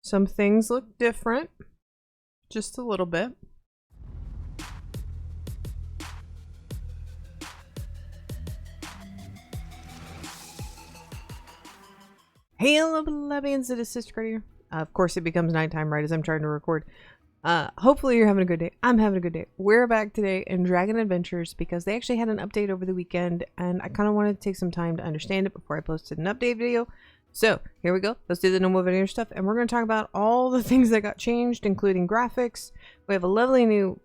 Some things look different. Just a little bit. Hey, hello, beloveds, it is Sister here. Of course, it becomes nighttime right as I'm trying to record. Hopefully you're having a good day. I'm having a good day. We're back today in Dragon Adventures because they actually had an update over the weekend, and I kind of wanted to take some time to understand it before I posted an update video. So, here we go. Let's do the normal video stuff, and we're going to talk about all the things that got changed, including graphics. We have a lovely new,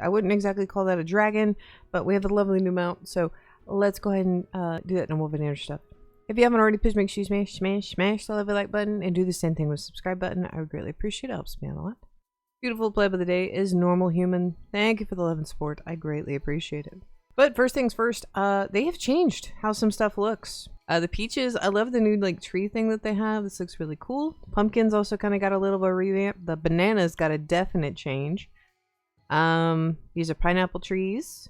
I wouldn't exactly call that a dragon, but we have a lovely new mount. So, let's go ahead and do that normal video stuff. If you haven't already, please make sure you smash the like button and do the same thing with the subscribe button. I would greatly appreciate it. It helps me out a lot. Beautiful pleb of the day is Normal Human. Thank you for the love and support. I greatly appreciate it. But first things first, they have changed how some stuff looks. The peaches, I love the new like tree thing that they have. This looks really cool. Pumpkins also kind of got a little bit of a revamp. The bananas got a definite change. These are pineapple trees.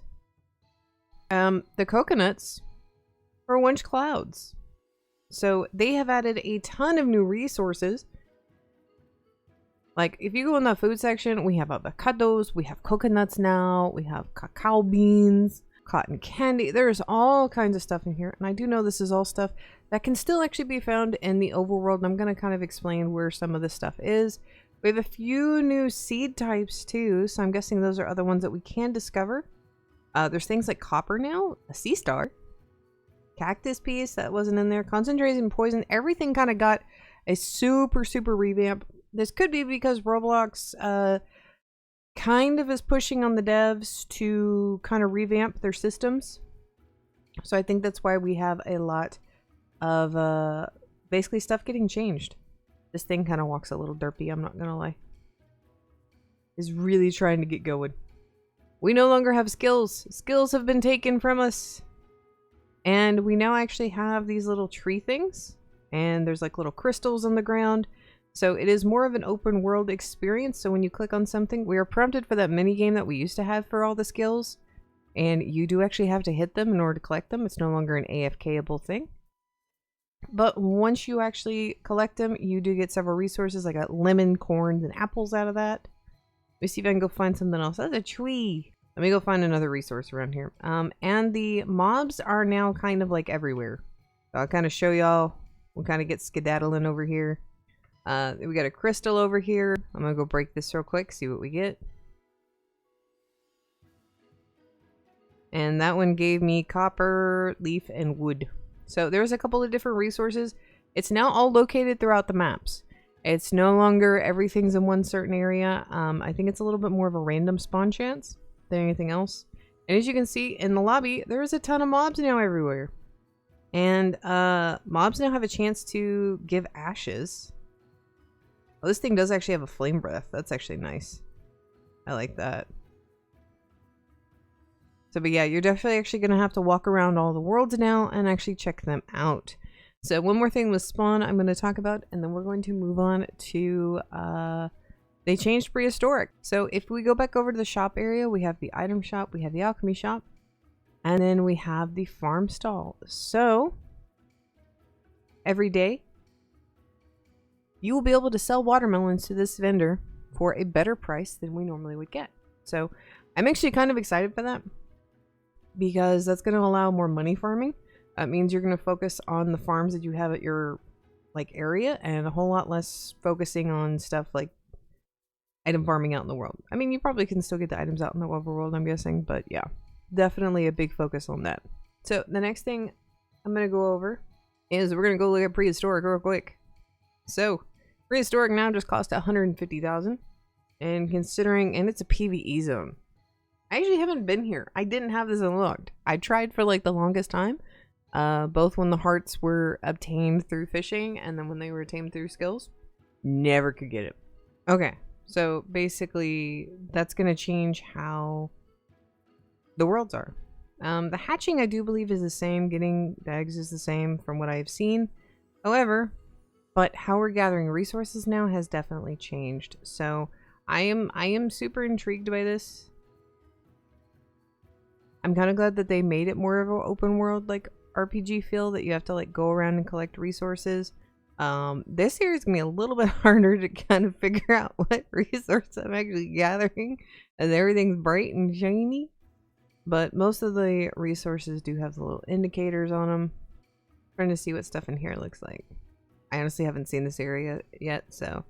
The coconuts are orange clouds. So they have added a ton of new resources. Like if you go in the food section, we have avocados, we have coconuts now, we have cacao beans, cotton candy. There's all kinds of stuff in here. And I do know this is all stuff that can still actually be found in the overworld. And I'm going to kind of explain where some of this stuff is. We have a few new seed types too. So I'm guessing those are other ones that we can discover. There's things like copper now, a sea star. Cactus piece that wasn't in there, concentration poison, everything kind of got a super revamp. This could be because Roblox kind of is pushing on the devs to kind of revamp their systems, so I think that's why we have a lot of basically stuff getting changed. This thing kind of walks a little derpy, I'm not gonna lie. Is really trying to get going. We no longer have skills have been taken from us. And we now actually have these little tree things, and there's like little crystals on the ground. So it is more of an open world experience. So when you click on something, we are prompted for that mini game that we used to have for all the skills. And you do actually have to hit them in order to collect them. It's no longer an AFK-able thing. But once you actually collect them, you do get several resources. I got lemon, corn, and apples out of that. Let me see if I can go find something else. That's a tree. Let me go find another resource around here. And the mobs are now kind of like everywhere. So I'll kind of show y'all. We'll kind of get skedaddling over here. We got a crystal over here. I'm going to go break this real quick, see what we get. And that one gave me copper, leaf, and wood. So there's a couple of different resources. It's now all located throughout the maps. It's no longer everything's in one certain area. I think it's a little bit more of a random spawn chance than anything else. And as you can see in the lobby, there's a ton of mobs now everywhere. And mobs now have a chance to give ashes. Oh, this thing does actually have a flame breath. That's actually nice. I like that. So, but yeah, you're definitely actually going to have to walk around all the worlds now and actually check them out. So one more thing with spawn I'm going to talk about, and then we're going to move on to they changed prehistoric. So if we go back over to the shop area, we have the item shop, we have the alchemy shop, and then we have the farm stall. So every day you will be able to sell watermelons to this vendor for a better price than we normally would get. So I'm actually kind of excited for that because that's going to allow more money farming. That means you're going to focus on the farms that you have at your like area and a whole lot less focusing on stuff like item farming out in the world. I mean, you probably can still get the items out in the overworld, I'm guessing, but yeah, definitely a big focus on that. So the next thing I'm going to go over is we're going to go look at prehistoric real quick. So prehistoric now just cost 150,000, and considering, and it's a PvE zone. I actually haven't been here. I didn't have this unlocked. I tried for like the longest time, both when the hearts were obtained through fishing and then when they were obtained through skills. Never could get it. Okay. So basically, that's going to change how the worlds are. The hatching, I do believe, is the same. Getting the eggs is the same from what I've seen. However, but how we're gathering resources now has definitely changed. So I am super intrigued by this. I'm kind of glad that they made it more of an open world like RPG feel, that you have to like go around and collect resources. This here is gonna be a little bit harder to kind of figure out what resource I'm actually gathering, and everything's bright and shiny. But most of the resources do have the little indicators on them. Trying to see what stuff in here looks like. I honestly haven't seen this area yet, so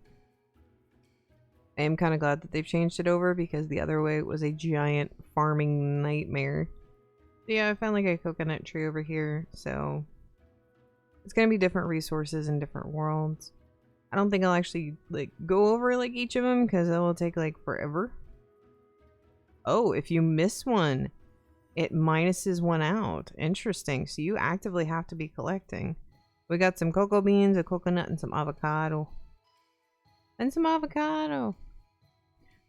I am kind of glad that they've changed it over because the other way was a giant farming nightmare. Yeah, I found like a coconut tree over here, so it's gonna be different resources in different worlds. I don't think I'll actually like go over like each of them because it will take like forever. Oh, if you miss one, it minuses one out. Interesting. So you actively have to be collecting. We got some cocoa beans, a coconut, and some avocado. And some avocado.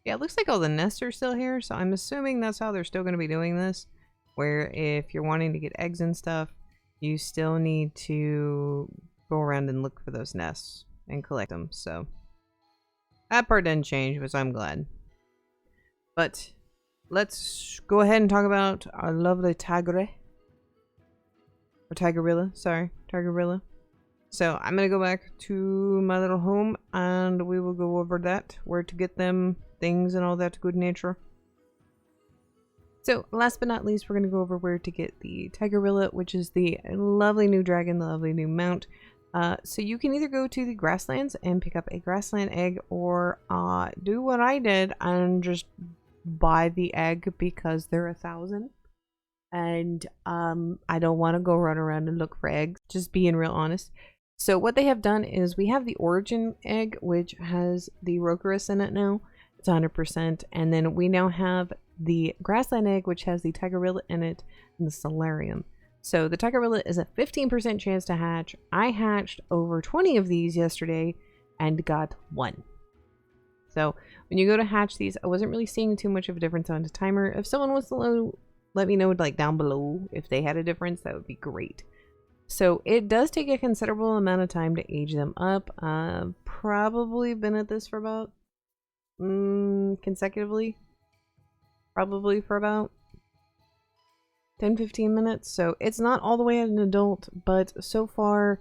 Yeah, it looks like all the nests are still here, so I'm assuming that's how they're still going to be doing this. Where if you're wanting to get eggs and stuff, you still need to go around and look for those nests and collect them. So that part didn't change, which I'm glad. But let's go ahead and talk about our lovely Tigre. Or Tigrilia, sorry. Tigrilia. So I'm going to go back to my little home and we will go over that. Where to get them, things and all that good nature. So last but not least, we're going to go over where to get the Tigrilia, which is the lovely new dragon, the lovely new mount. So you can either go to the grasslands and pick up a grassland egg, or do what I did and just buy the egg because they're 1,000. And I don't want to go run around and look for eggs, just being real honest. So what they have done is we have the origin egg, which has the Rocorus in it now. It's 100%. And then we now have the grassland egg, which has the Tigrilia in it, and the Solarium. So the Tigrilia is a 15% chance to hatch. I hatched over 20 of these yesterday and got 1. So when you go to hatch these, I wasn't really seeing too much of a difference on the timer. If someone wants to let me know like down below if they had a difference, that would be great. So it does take a considerable amount of time to age them up. Probably been at this for about consecutively, probably for about 10-15 minutes. So it's not all the way at an adult, but so far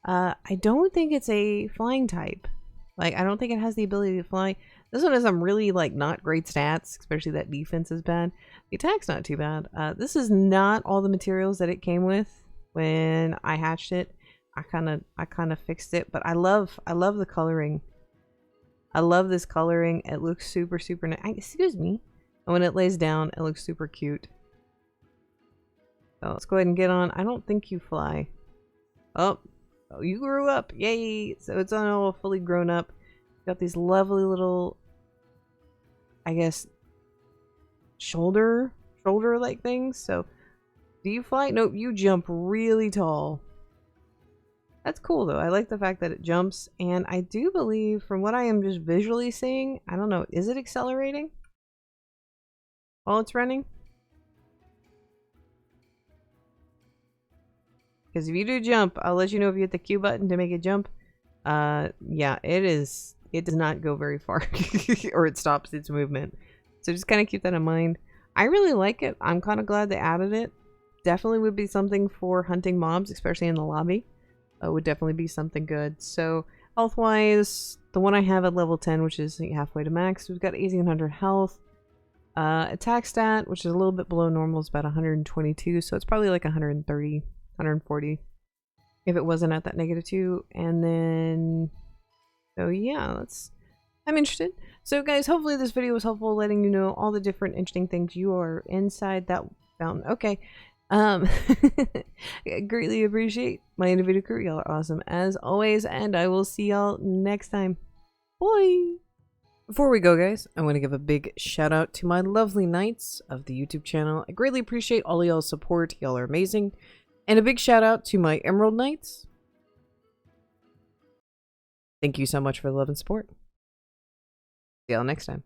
I don't think it's a flying type. Like, I don't think it has the ability to fly. This one has some really, like, not great stats, especially that defense is bad. The attack's not too bad. This is not all the materials that it came with when I hatched it. I kind of fixed it, but I love the coloring. I love this coloring. It looks super, super nice. Excuse me. And when it lays down, it looks super cute. So let's go ahead and get on. I don't think you fly. Oh, you grew up. Yay. So it's all fully grown up. Got these lovely little, I guess, shoulder like things. So do you fly? Nope, you jump really tall. That's cool though. I like the fact that it jumps, and I do believe from what I am just visually seeing, I don't know, is it accelerating while it's running? Because if you do jump, I'll let you know if you hit the Q button to make it jump. Yeah, it does not go very far or it stops its movement. So just kind of keep that in mind. I really like it. I'm kind of glad they added it. Definitely would be something for hunting mobs, especially in the lobby. Would definitely be something good. So health wise, the one I have at level 10, which is halfway to max, we've got 1800 health. Attack stat, which is a little bit below normal, is about 122, so it's probably like 130, 140 if it wasn't at that -2. And then, so yeah, I'm interested. So guys, hopefully this video was helpful, letting you know all the different interesting things you are inside that fountain. Okay. Greatly appreciate my individual crew. Y'all are awesome as always, and I will see y'all next time. Bye. Before we go, guys, I want to give a big shout out to my lovely knights of the YouTube channel. I greatly appreciate all of y'all's support. Y'all are amazing. And a big shout out to my Emerald Knights. Thank you so much for the love and support. See y'all next time.